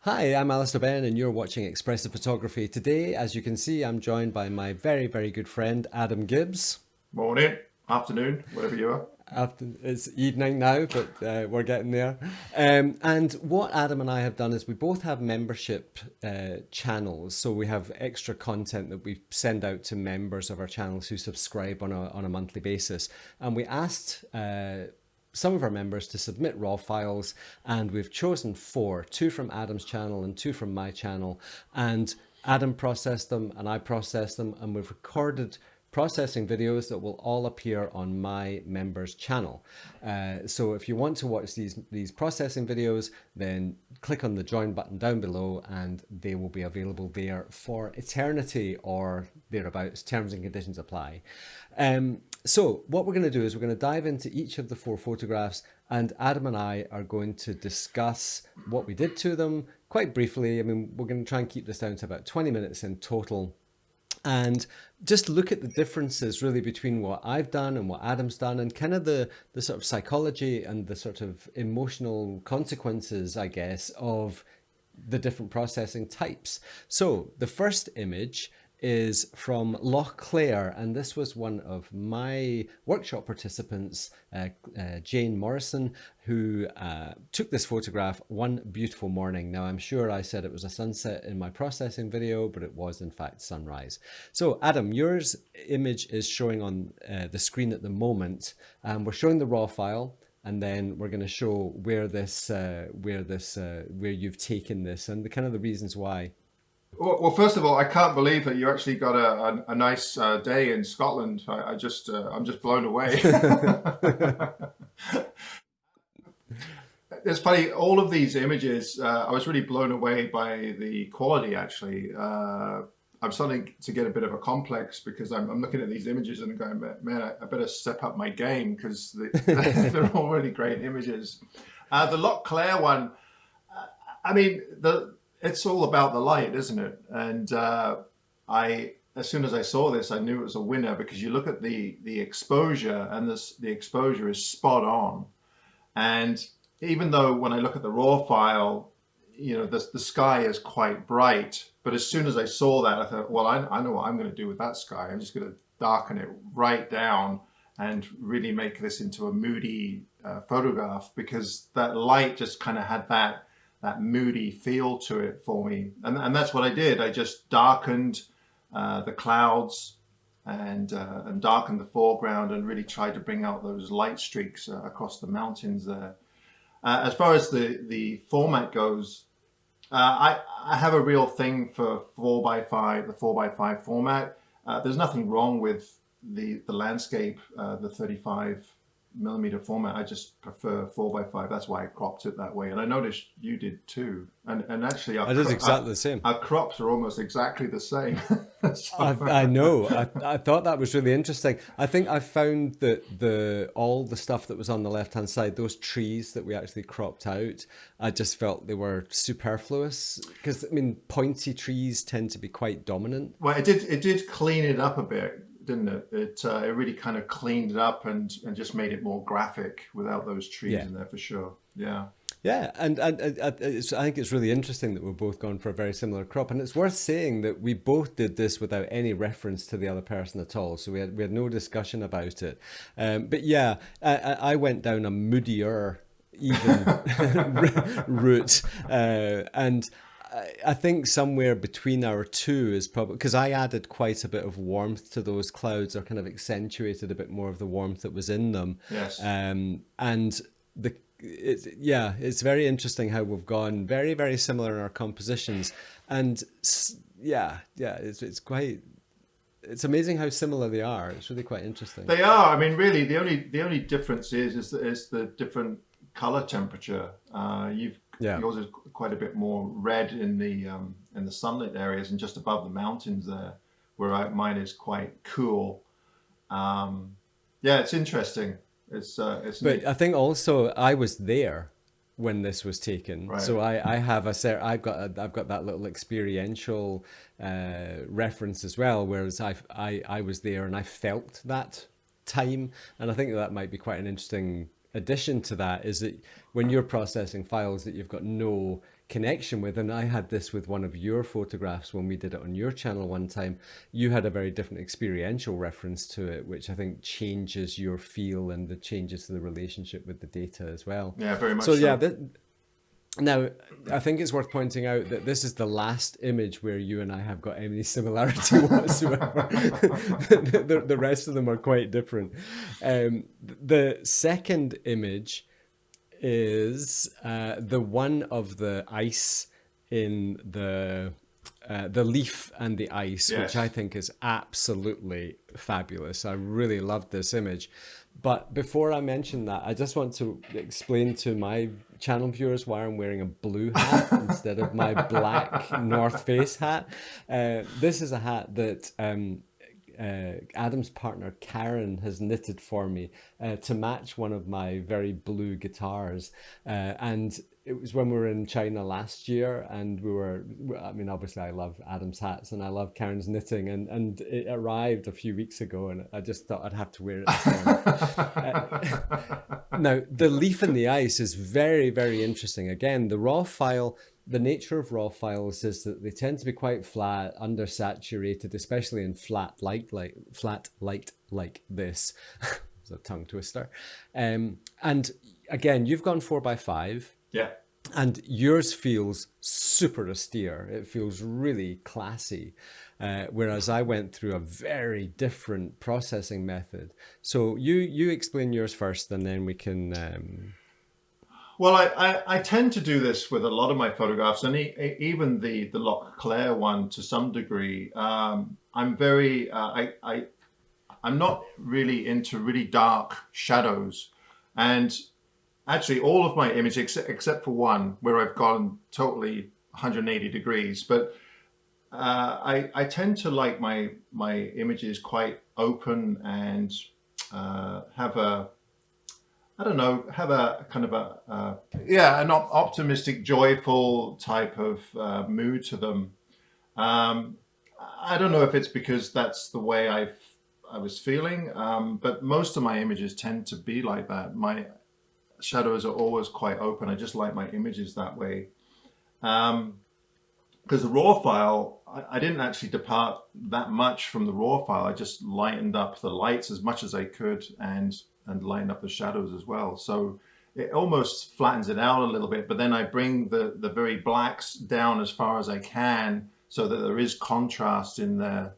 Hi, I'm Alister Benn, and you're watching Expressive Photography. Today, as you can see, I'm joined by my very, very good friend, Adam Gibbs. Morning, afternoon, whatever you are. After it's evening now, but we're getting there. And what Adam and I have done is we both have membership channels, so we have extra content that we send out to members of our channels who subscribe on a monthly basis. And we asked some of our members to submit raw files, and we've chosen four, two from Adam's channel and two from my channel. And Adam processed them and I processed them, and we've recorded processing videos that will all appear on my members channel. So if you want to watch these processing videos, then click on the join button down below and they will be available there for eternity or thereabouts. Terms and conditions apply. So what we're going to do is we're going to dive into each of the four photographs, and Adam and I are going to discuss what we did to them quite briefly. I mean, we're going to try and keep this down to about 20 minutes in total, and just look at the differences really between what I've done and what Adam's done, and kind of the sort of psychology and the sort of emotional consequences, I guess, of the different processing types. So the first image is from Loch Claire, and this was one of my workshop participants, Jane Morrison, who took this photograph one beautiful morning. Now, I'm sure I said it was a sunset in my processing video, but it was in fact sunrise. So Adam, yours image is showing on the screen at the moment. We're showing the raw file, and then we're going to show where you've taken this and the kind of the reasons why. Well, first of all, I can't believe that you actually got a nice day in Scotland. I'm just blown away. It's funny, all of these images, I was really blown away by the quality, actually. I'm starting to get a bit of a complex because I'm looking at these images and going, man, I better step up my game because they're all really great images. The Loch Claire one, I mean, it's all about the light, isn't it? And as soon as I saw this, I knew it was a winner because you look at the exposure, and the exposure is spot on. And even though when I look at the raw file, the sky is quite bright, but as soon as I saw that, I thought, well, I know what I'm going to do with that sky. I'm just going to darken it right down and really make this into a moody photograph, because that light just kind of had that moody feel to it for me. And that's what I did. I just darkened the clouds and darkened the foreground and really tried to bring out those light streaks across the mountains there. As far as the format goes, I have a real thing for 4x5, the 4x5 format. There's nothing wrong with the landscape, the 35mm format. I just prefer 4x5. That's why I cropped it that way. And I noticed you did too. And actually, It is exactly the same. our crops are almost exactly the same. I know. I thought that was really interesting. I think I found that all the stuff that was on the left hand side, those trees that we actually cropped out, I just felt they were superfluous because I mean pointy trees tend to be quite dominant. Well, it did clean it up a bit, didn't it? It really kind of cleaned it up and just made it more graphic without those trees Yeah. in there for sure. Yeah. Yeah, and I think it's really interesting that we're both gone for a very similar crop, and it's worth saying that we both did this without any reference to the other person at all, so we had no discussion about it. But yeah, I went down a moodier, even route, and I think somewhere between our two is probably because I added quite a bit of warmth to those clouds, or kind of accentuated a bit more of the warmth that was in them, Yes. and the it's very interesting how we've gone very, very similar in our compositions, and it's amazing how similar they are. It's really quite interesting. They are. I mean, really, the only difference is the different color temperature. Yeah. Yours is quite a bit more red in the sunlit areas and just above the mountains there, where mine is quite cool. Yeah, it's interesting. It's But neat, I think also I was there when this was taken, right? so I have I've got that little experiential reference as well. Whereas I was there and I felt that time, and I think that might be quite an interesting addition to that. Is that when you're processing files that you've got no connection with. And I had this with one of your photographs when we did it on your channel one time. You had a very different experiential reference to it, which I think changes your feel and the changes to the relationship with the data as well. Yeah, very much So yeah, so. now, I think it's worth pointing out that this is the last image where you and I have got any similarity whatsoever. The rest of them are quite different. The second image is the one of the ice in the leaf and the ice, which I Yes. think is absolutely fabulous. I really loved this image. But before I mention that, I just want to explain to my channel viewers why I'm wearing a blue hat instead of my black North Face hat. This is a hat that Adam's partner Karen has knitted for me to match one of my very blue guitars. And it was when we were in China last year, and I mean, obviously I love Adam's hats and I love Karen's knitting, and it arrived a few weeks ago, and I just thought I'd have to wear it this morning. Now, the leaf and the ice is very, very interesting. Again, the raw file, the nature of raw files is that they tend to be quite flat, undersaturated, especially in flat light like this. It's a tongue twister. And again, you've gone 4x5. Yeah. And yours feels super austere. It feels really classy. Whereas I went through a very different processing method. So you explain yours first, and then we can... Well, I tend to do this with a lot of my photographs, and even the Loch Claire one to some degree. I'm very I'm not really into really dark shadows, and actually all of my images except for one where I've gone totally 180 degrees. But I tend to like my images quite open and have a have a kind of an optimistic, joyful type of mood to them. I don't know if it's because that's the way I was feeling, but most of my images tend to be like that. My shadows are always quite open. I just like my images that way. Because the raw file, I didn't actually depart that much from the raw file. I just lightened up the lights as much as I could and lighten up the shadows as well. So it almost flattens it out a little bit, but then I bring the very blacks down as far as I can so that there is contrast in there.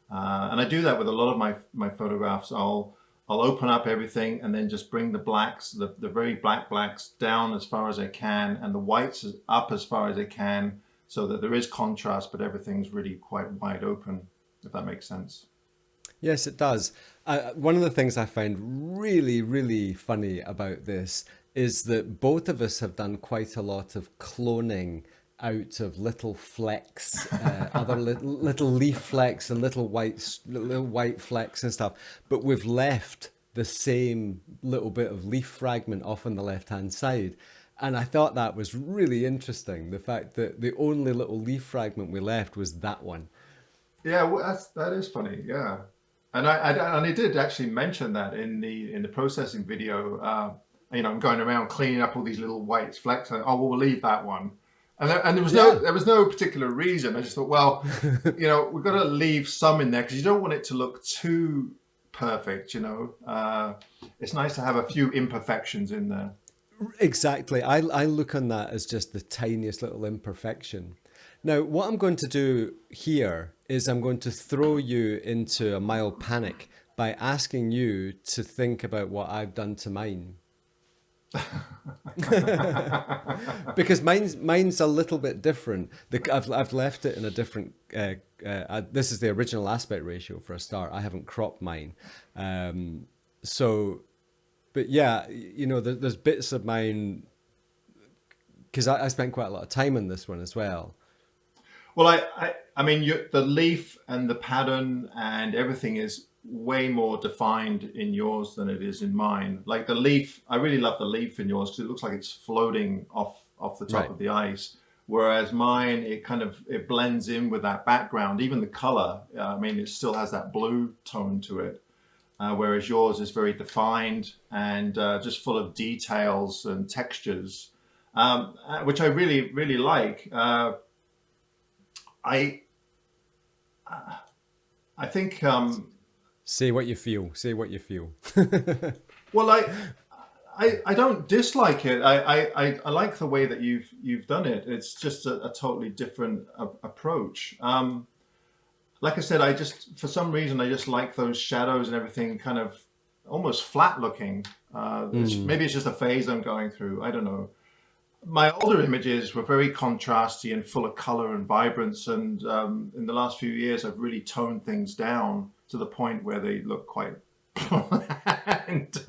And I do that with a lot of my photographs. I'll open up everything and then just bring the blacks, the very black blacks down as far as I can, and the whites up as far as I can, so that there is contrast, but everything's really quite wide open, if that makes sense. Yes, it does. One of the things I find really, really funny about this is that both of us have done quite a lot of cloning out of little flecks, other little leaf flecks and little white flecks and stuff, but we've left the same little bit of leaf fragment off on the left-hand side. And I thought that was really interesting, the fact that the only little leaf fragment we left was that one. Yeah, well, that is funny. Yeah, and I did actually mention that in the processing video. I'm going around cleaning up all these little white flecks. And, oh, well, we'll leave that one. And there was no particular reason. I just thought, well, we've got to leave some in there because you don't want it to look too perfect. It's nice to have a few imperfections in there. Exactly. I look on that as just the tiniest little imperfection. Now, what I'm going to do here is I'm going to throw you into a mild panic by asking you to think about what I've done to mine. Because mine's a little bit different. I've left it in a different. This is the original aspect ratio for a start. I haven't cropped mine, But yeah, there's bits of mine because I spent quite a lot of time on this one as well. Well, I mean, the leaf and the pattern and everything is way more defined in yours than it is in mine. Like the leaf, I really love the leaf in yours because it looks like it's floating off the top of the ice. Whereas mine, it blends in with that background. Even the color, I mean, it still has that blue tone to it. Whereas yours is very defined and just full of details and textures. which I really, really like. I I think Say what you feel. Say what you feel. well, I don't dislike it. I like the way that you've done it. It's just a totally different approach. Like I said, I just for some reason I just like those shadows and everything kind of almost flat looking. Maybe it's just a phase I'm going through. I don't know. My older images were very contrasty and full of color and vibrance, and in the last few years, I've really toned things down to the point where they look quite bland.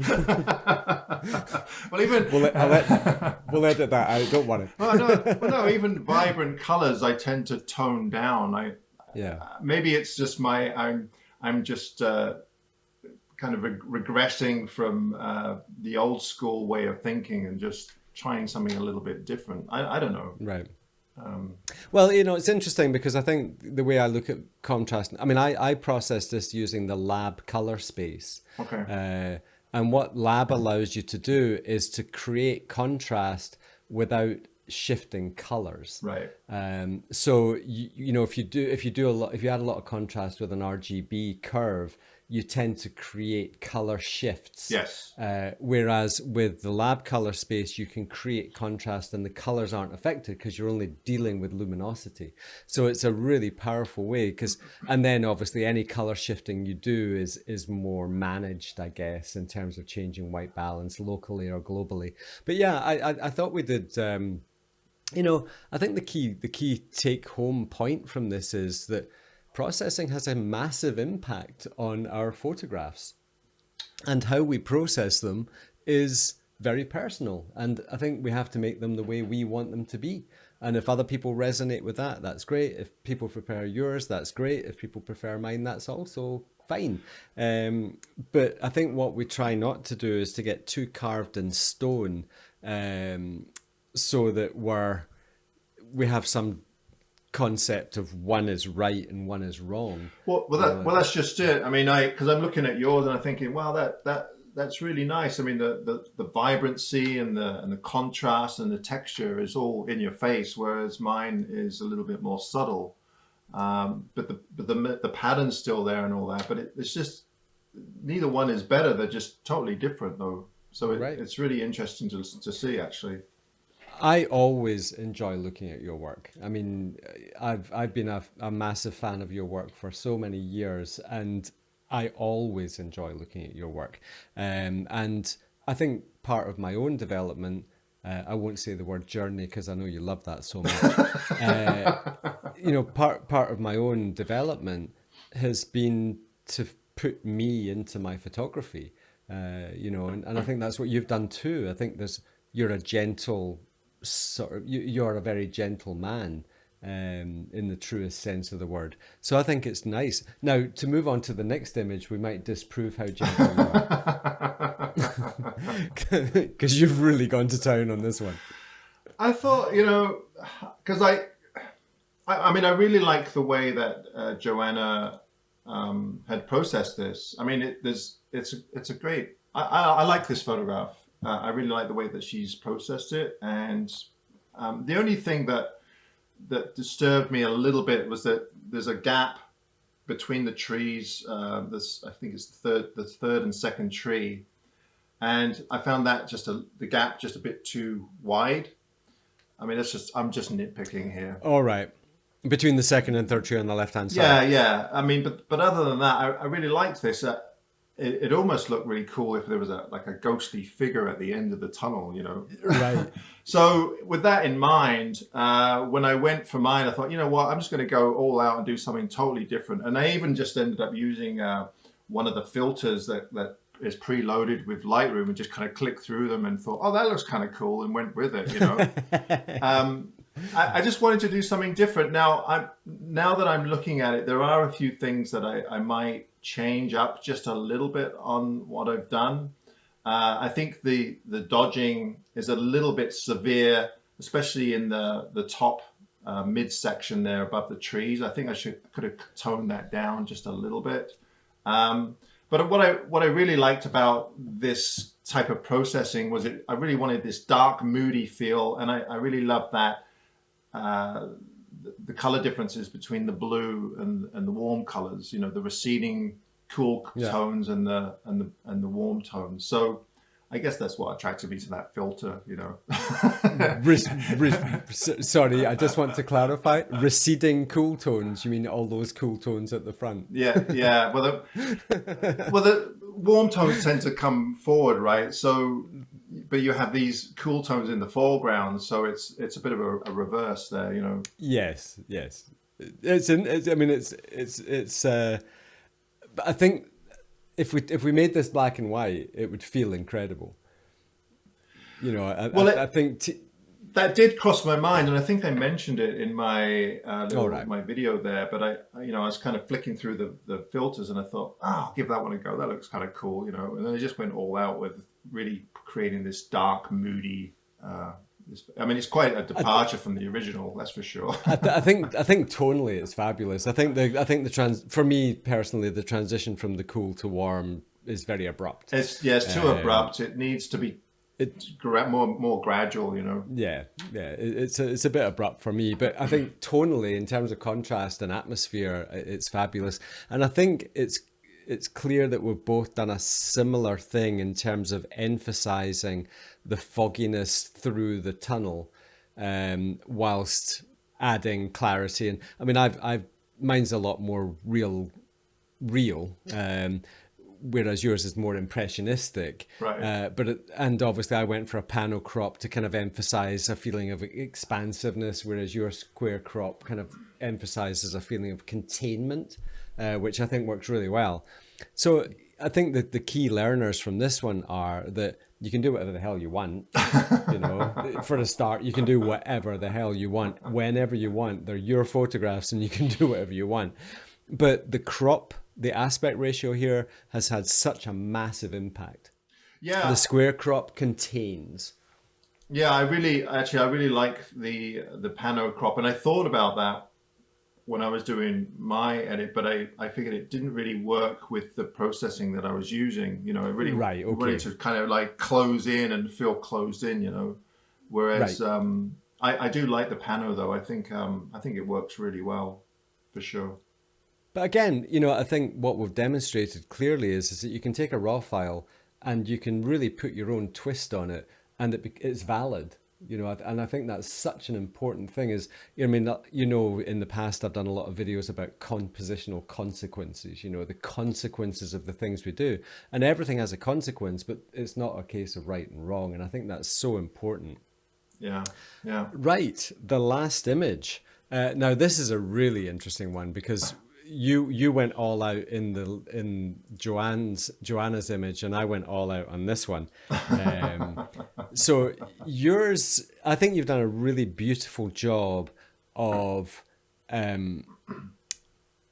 Well, even We'll edit that out. Don't worry. no, even vibrant colors I tend to tone down. Yeah. Maybe it's just I'm just kind of regressing from the old school way of thinking and just trying something a little bit different. I don't know. Right. Well, it's interesting because I think the way I look at contrast, I mean, I process this using the lab color space. Okay. And what lab allows you to do is to create contrast without shifting colors. Right. So if you add a lot of contrast with an RGB curve, you tend to create color shifts. Yes. Whereas with the lab color space, you can create contrast and the colors aren't affected because you're only dealing with luminosity. So it's a really powerful way and then obviously any color shifting you do is more managed, I guess, in terms of changing white balance locally or globally. But yeah, I thought we did. I think the key take home point from this is that processing has a massive impact on our photographs, and how we process them is very personal. And I think we have to make them the way we want them to be. And if other people resonate with that, that's great. If people prefer yours, that's great. If people prefer mine, that's also fine. But I think what we try not to do is to get too carved in stone, so that we have some concept of one is right and one is wrong. Well, that's just it. I mean, because I'm looking at yours and I'm thinking, wow, that's really nice. I mean, the vibrancy and the contrast and the texture is all in your face, whereas mine is a little bit more subtle. But the pattern's still there and all that. But it's just neither one is better. They're just totally different, though. So it's really interesting to see, actually. I always enjoy looking at your work. I mean, I've been a massive fan of your work for so many years, and I always enjoy looking at your work. And I think part of my own development, I won't say the word journey because I know you love that so much. Part of my own development has been to put me into my photography. And I think that's what you've done too. I think you're a gentle you're a very gentle man, in the truest sense of the word. So I think it's nice. Now, to move on to the next image, we might disprove how gentle you are. Because you've really gone to town on this one. I thought, because I mean, I really like the way that Joanna had processed this. I mean, it's a great. I like this photograph. I really like the way that she's processed it, and the only thing that disturbed me a little bit was that there's a gap between the trees. I think it's the third and second tree, and I found that the gap just a bit too wide. I mean, I'm just nitpicking here. All right. Between the second and third tree on the left-hand side. Yeah. I mean, but other than that, I really liked this. It almost looked really cool if there was a ghostly figure at the end of the tunnel, Right. So with that in mind, when I went for mine, I thought, you know what, I'm just going to go all out and do something totally different. And I even just ended up using one of the filters that is preloaded with Lightroom and just kind of clicked through them and thought, oh, that looks kind of cool, and went with it, I just wanted to do something different. Now that I'm looking at it, there are a few things that I might change up just a little bit on what I've done. I think the dodging is a little bit severe, especially in the top midsection there above the trees. I think I could have toned that down just a little bit. But what I really liked about this type of processing was I really wanted this dark, moody feel, and I really love that the color differences between the blue and the warm colors. You know, the receding, cool Yeah. tones and the warm tones. So I guess that's what attracted me to that filter. You know. Sorry, I just want to clarify. Receding cool tones. You mean all those cool tones at the front? Yeah, yeah. Well, the warm tones tend to come forward, right? So, but you have these cool tones in the foreground, so it's a bit of a reverse there, you know. Yes, yes. I mean, it's. But I think if we made this black and white, it would feel incredible. You know, Well, I think. That did cross my mind, and I think I mentioned it in my All right. my video there. But I was kind of flicking through the filters, and I thought, I'll give that one a go. That looks kind of cool, you know. And then I just went all out with really creating this dark, moody. I mean, it's quite a departure from the original, that's for sure. I think tonally it's fabulous. I think for me personally, the transition from the cool to warm is very abrupt. It's too abrupt. It needs to be more gradual, you know. Yeah, it's a bit abrupt for me, but I think tonally, in terms of contrast and atmosphere, it's fabulous. And I think it's clear that we've both done a similar thing in terms of emphasizing the fogginess through the tunnel, whilst adding clarity. And I mean, mine's a lot more real, whereas yours is more impressionistic. Right. And obviously I went for a pano crop to kind of emphasize a feeling of expansiveness, whereas your square crop kind of emphasizes a feeling of containment, which I think works really well. So I think that the key learners from this one are that you can do whatever the hell you want. You know, for a start, you can do whatever the hell you want, whenever you want. They're your photographs and you can do whatever you want. But the aspect ratio here has had such a massive impact. Yeah. The square crop contains. Yeah, I really like the pano crop, and I thought about that when I was doing my edit, but I figured it didn't really work with the processing that I was using. You know, it really wanted to kind of like close in and feel closed in, you know. Whereas I do like the pano though. I think it works really well, for sure. But again, you know, I think what we've demonstrated clearly is that you can take a raw file and you can really put your own twist on it, and it's valid. You know, and I think that's such an important thing. Is, I mean, you know, in the past I've done a lot of videos about compositional consequences. You know, the consequences of the things we do, and everything has a consequence, but it's not a case of right and wrong. And I think that's so important. Yeah, yeah. Right, the last image. Now this is a really interesting one because you went all out in Joanna's image, and I went all out on this one. So yours, I think you've done a really beautiful job of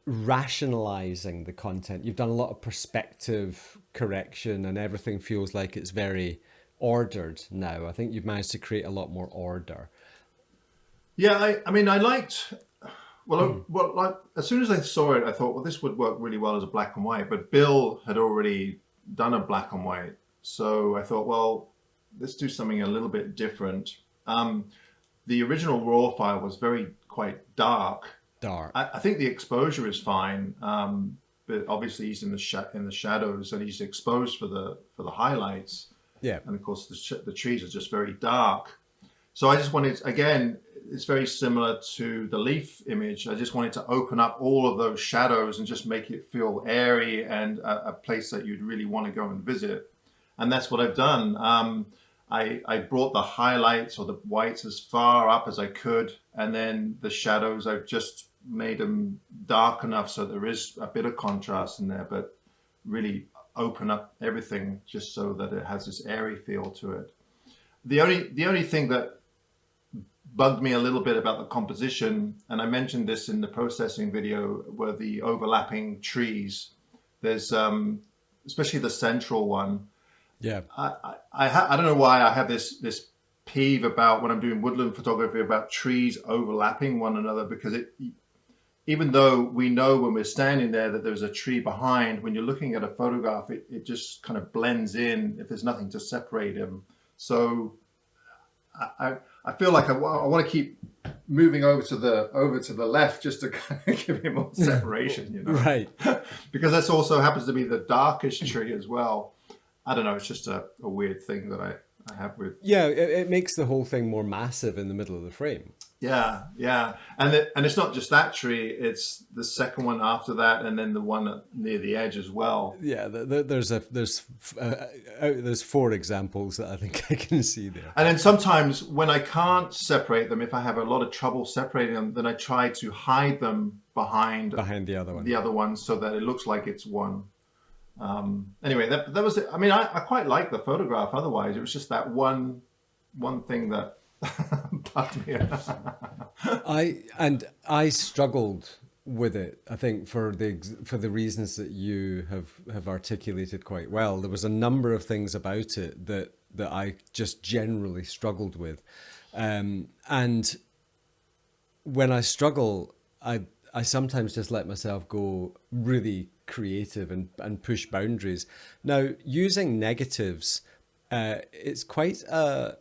rationalizing the content. You've done a lot of perspective correction, and everything feels like it's very ordered now. I think you've managed to create a lot more order. Yeah, I mean, I liked. Well, like as soon as I saw it, I thought, well, this would work really well as a black and white. But Bill had already done a black and white, so I thought, well, let's do something a little bit different. The original raw file was quite dark. I think the exposure is fine, but obviously he's in the shadows and he's exposed for the highlights. Yeah, and of course the trees are just very dark. So I just wanted, again, it's very similar to the leaf image. I just wanted to open up all of those shadows and just make it feel airy and a place that you'd really want to go and visit. And that's what I've done. I brought the highlights or the whites as far up as I could. And then the shadows, I've just made them dark enough so there is a bit of contrast in there, but really open up everything just so that it has this airy feel to it. The only thing that bugged me a little bit about the composition, and I mentioned this in the processing video, were the overlapping trees. There's especially the central one. Yeah. I don't know why I have this peeve about when I'm doing woodland photography about trees overlapping one another, because even though we know when we're standing there that there's a tree behind, when you're looking at a photograph, it just kind of blends in if there's nothing to separate him. So I feel like I want to keep moving over to the left just to kind of give him more separation, you know. Right. Because this also happens to be the darkest tree as well. I don't know. It's just a weird thing that I have with. Yeah, it makes the whole thing more massive in the middle of the frame. Yeah, yeah, and it's not just that tree; it's the second one after that, and then the one near the edge as well. Yeah, there's 4 examples that I think I can see there. And then sometimes when I can't separate them, if I have a lot of trouble separating them, then I try to hide them behind the other one. The other one, so that it looks like it's one. Anyway, that was it. I mean, I quite like the photograph. Otherwise, it was just that one thing that bugged me. I struggled with it. I think for the reasons that you have articulated quite well. There was a number of things about it that I just generally struggled with, and when I struggle, I sometimes just let myself go really creative and push boundaries. Now, using negatives, it's quite a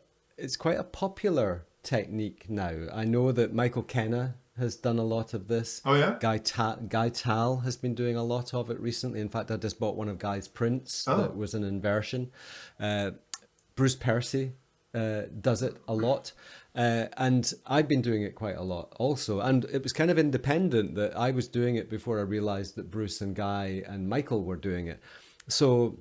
popular technique now. I know that Michael Kenna has done a lot of this. Oh yeah. Guy Tal has been doing a lot of it recently. In fact, I just bought one of Guy's prints that was an inversion. Bruce Percy does it a lot. And I've been doing it quite a lot also. And it was kind of independent that I was doing it before I realized that Bruce and Guy and Michael were doing it. So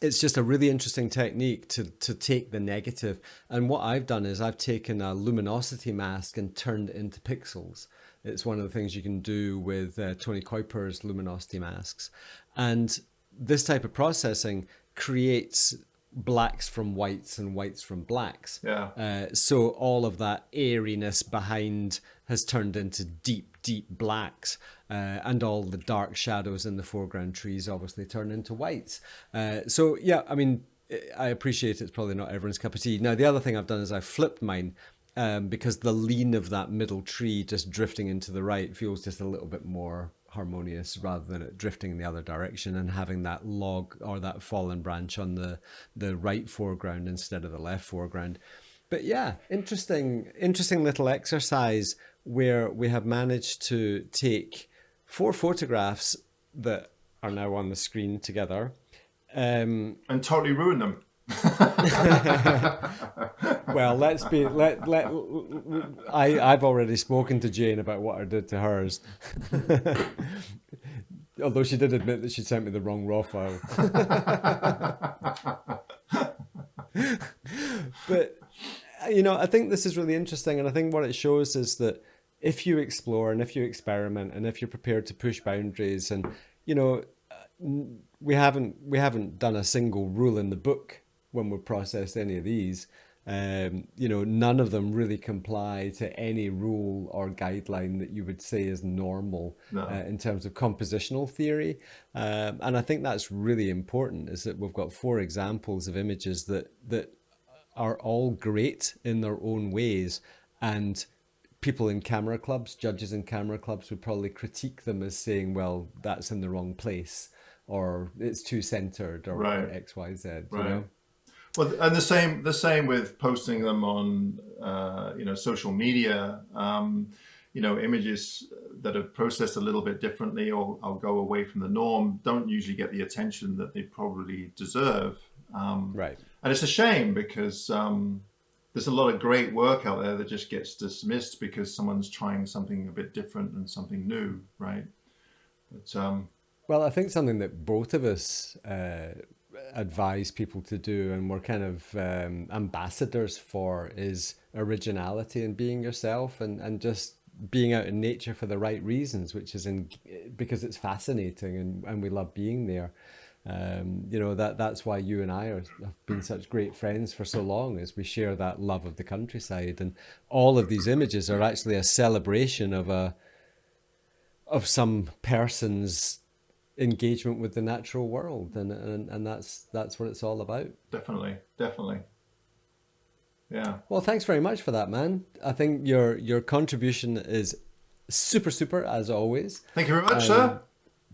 it's just a really interesting technique to take the negative. And what I've done is I've taken a luminosity mask and turned it into pixels. It's one of the things you can do with Tony Kuiper's luminosity masks. And this type of processing creates blacks from whites and whites from blacks. Yeah. So all of that airiness behind has turned into deep, deep blacks. And all the dark shadows in the foreground trees obviously turn into whites. So yeah, I mean, I appreciate it's probably not everyone's cup of tea. Now, the other thing I've done is I've flipped mine because the lean of that middle tree just drifting into the right feels just a little bit more harmonious rather than it drifting in the other direction and having that log or that fallen branch on the right foreground instead of the left foreground. But yeah, interesting little exercise where we have managed to take 4 photographs that are now on the screen together. And totally ruin them. Well, I've already spoken to Jane about what I did to hers. Although she did admit that she sent me the wrong RAW file. But, I think this is really interesting. And I think what it shows is that if you explore and if you experiment and if you're prepared to push boundaries and, we haven't done a single rule in the book when we processed any of these. None of them really comply to any rule or guideline that you would say is normal in terms of compositional theory. And I think that's really important, is that we've got 4 examples of images that are all great in their own ways. And people in camera clubs, judges in camera clubs would probably critique them as saying, well, that's in the wrong place, or it's too centered, or right. X, Y, Z. Right. Well, and the same with posting them on, social media. Images that are processed a little bit differently or I'll go away from the norm don't usually get the attention that they probably deserve. Right. And it's a shame because there's a lot of great work out there that just gets dismissed because someone's trying something a bit different and something new, right? But well, I think something that both of us advise people to do, and we're kind of ambassadors for, is originality and being yourself and just being out in nature for the right reasons, which is because it's fascinating and we love being there. That's why you and I have been such great friends for so long, is we share that love of the countryside, and all of these images are actually a celebration of some person's engagement with the natural world, and that's what it's all about. Definitely. Yeah. Well, thanks very much for that, man. I think your contribution is super, as always. Thank you very much, sir.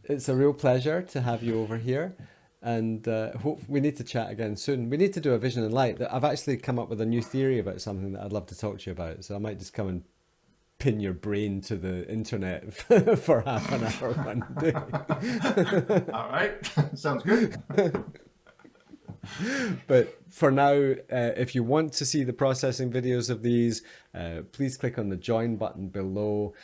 It's a real pleasure to have you over here. And hope we need to chat again soon. We need to do a Vision and Light. I've actually come up with a new theory about something that I'd love to talk to you about. So I might just come and pin your brain to the internet for half an hour one day. All right. Sounds good. But for now, if you want to see the processing videos of these, please click on the join button below,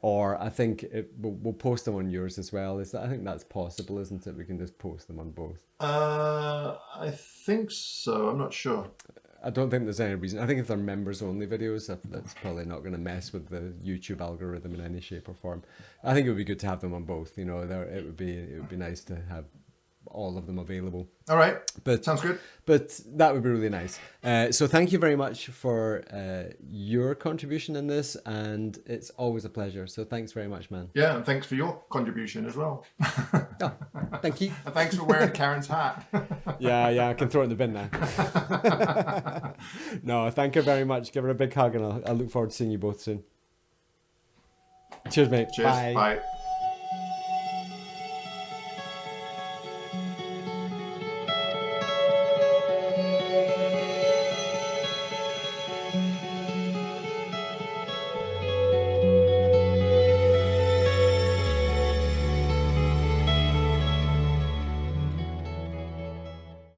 or I think we'll post them on yours as well. I think that's possible, isn't it? We can just post them on both. I think so. I'm not sure. I don't think there's any reason. I think if they're members only videos, that's probably not going to mess with the YouTube algorithm in any shape or form. I think it would be good to have them on both. You know, it would be nice to have all of them available. All right. But sounds good. But that would be really nice. So thank you very much for your contribution in this, and it's always a pleasure. So thanks very much, man. Yeah, and thanks for your contribution as well. Oh, thank you. And thanks for wearing Karen's hat. Yeah, I can throw it in the bin now. No, thank you very much. Give her a big hug, and I'll look forward to seeing you both soon. Cheers, mate. Cheers. Bye.